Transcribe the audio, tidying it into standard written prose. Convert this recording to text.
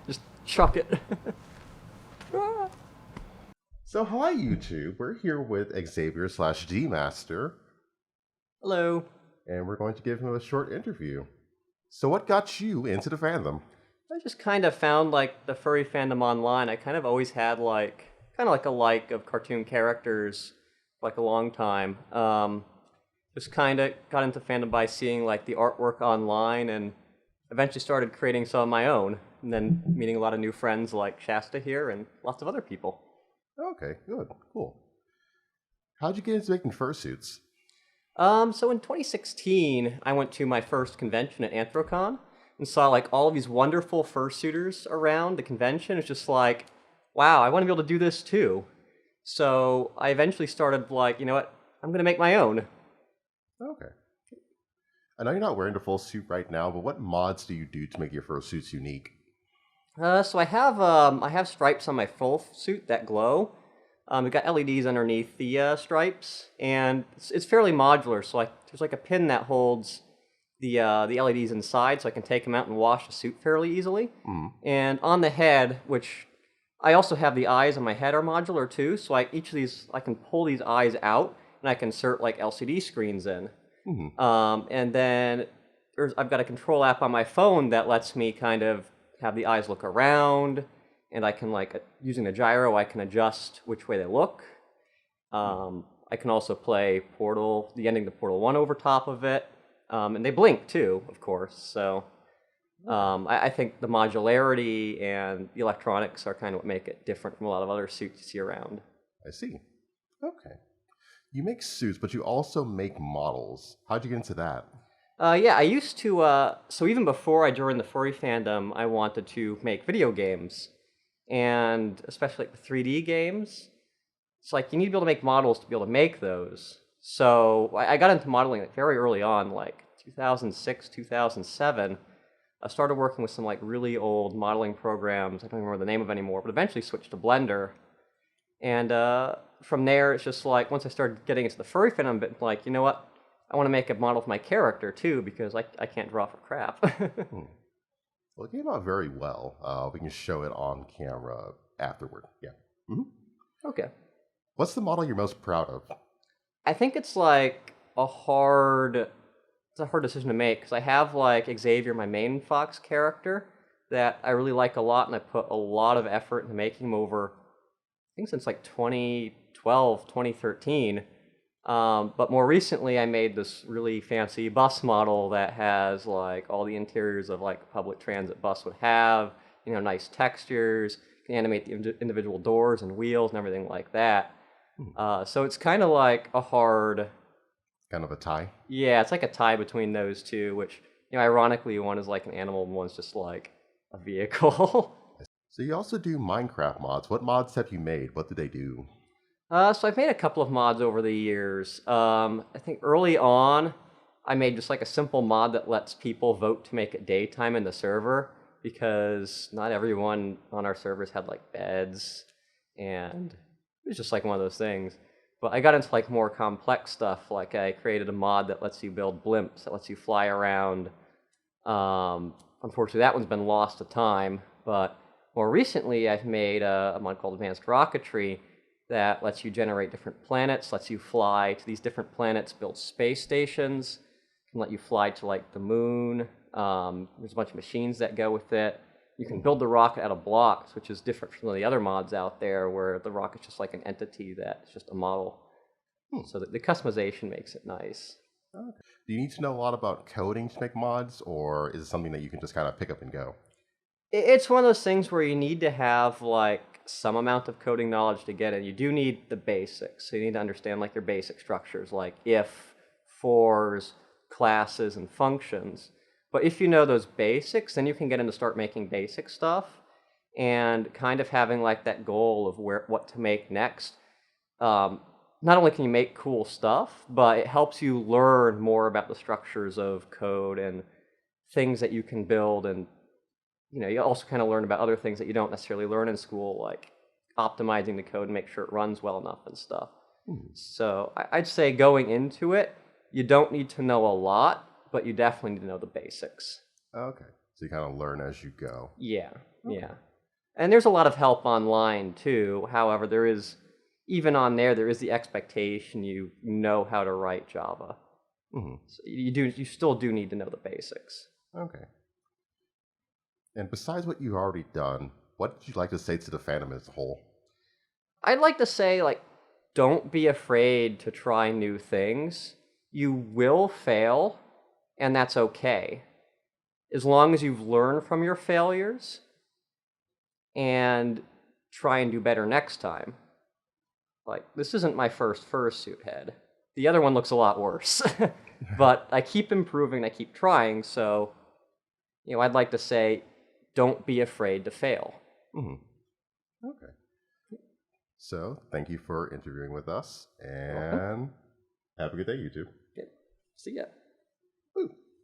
Just chuck it. So hi YouTube, we're here with Xavier slash zmaster, Hello. and we're going to give him a short interview. So what got you into the fandom? I just kind of found like the furry fandom online. I kind of always had like kind of like a like of cartoon characters for like a long time. Just kind of got into fandom by seeing like the artwork online and eventually started creating some of my own. And then meeting a lot of new friends like Shasta here and lots of other people. Okay, good, cool. How'd you get into making fursuits? So in 2016, I went to my first convention at Anthrocon and saw like all of these wonderful fursuiters around the convention. It's just like, wow, I want to be able to do this too. So I eventually started like, you know what, I'm gonna make my own. Okay. I know you're not wearing the full suit right now, but what mods do you do to make your fursuits unique? So I have stripes on my full suit that glow. We've got LEDs underneath the stripes, and it's fairly modular. So like there's like a pin that holds the LEDs inside, so I can take them out and wash the suit fairly easily. And on the head, which I also have the eyes on my head are modular too. So each of these I can pull these eyes out, and I can insert like LCD screens in. And then I've got a control app on my phone that lets me kind of have the eyes look around, and I can like using the gyro I can adjust which way they look. I can also play Portal, the ending to Portal 1 over top of it, and they blink too, of course. So I think the modularity and the electronics are kind of what make it different from a lot of other suits you see around. I see. Okay. You make suits, but you also make models. How'd you get into that? Yeah, I used to. So even before I joined the furry fandom, I wanted to make video games, and especially like the 3D games. It's like you need to be able to make models to be able to make those. So I got into modeling like very early on, like 2006, 2007. I started working with some like really old modeling programs. I don't remember the name of anymore, but eventually switched to Blender. And from there, it's just like once I started getting into the furry fandom, but like you know what, I want to make a model for my character too because I can't draw for crap. Well, it came out very well. We can show it on camera afterward. Yeah. Okay. What's the model you're most proud of? I think it's like it's a hard decision to make because I have like Xavier, my main Fox character, that I really like a lot, and I put a lot of effort into making him over, I think since like 2012, 2013. But more recently, I made this really fancy bus model that has like all the interiors of like a public transit bus would have, you know, nice textures, can animate the individual doors and wheels and everything like that. So it's kind of like a hard, Kind of a tie? yeah, it's like a tie between those two, which, you know, ironically, one is like an animal and one's just like a vehicle. So you also do Minecraft mods. What mods have you made? What do they do? So I've made a couple of mods over the years. I think early on, I made just like a simple mod that lets people vote to make it daytime in the server because not everyone on our servers had like beds, and it was just like one of those things. But I got into like more complex stuff. Like I created a mod that lets you build blimps, that lets you fly around. Unfortunately, that one's been lost to time. But more recently, I've made a mod called Advanced Rocketry that lets you generate different planets, lets you fly to these different planets, build space stations, can let you fly to like the moon. There's a bunch of machines that go with it. You can build the rocket out of blocks, which is different from the other mods out there where the rocket's just like an entity that's just a model. So the customization makes it nice. Okay. Do you need to know a lot about coding to make mods, or is it something that you can just kind of pick up and go? It's one of those things where you need to have like some amount of coding knowledge to get it. You do need the basics. So you need to understand like your basic structures like if, fors, classes, and functions. But if you know those basics, then you can get into start making basic stuff and kind of having like that goal of what to make next. Not only can you make cool stuff, but it helps you learn more about the structures of code and things that you can build, and you know, you also kind of learn about other things that you don't necessarily learn in school, like optimizing the code and make sure it runs well enough and stuff. So I'd say going into it, you don't need to know a lot, but you definitely need to know the basics. Okay. So you kind of learn as you go. Yeah, Okay. yeah. And there's a lot of help online too. However, even on there, there is the expectation you know how to write Java. Hmm. So you still do need to know the basics. Okay. And besides what you've already done, what would you like to say to the fandom as a whole? I'd like to say, like, don't be afraid to try new things. You will fail, and that's okay. As long as you've learned from your failures and try and do better next time. Like, this isn't my first fursuit head. The other one looks a lot worse. But I keep improving, I keep trying, so, I'd like to say, don't be afraid to fail. Hmm. Okay. So thank you for interviewing with us, You're welcome. and have a good day, you two. Okay. See ya.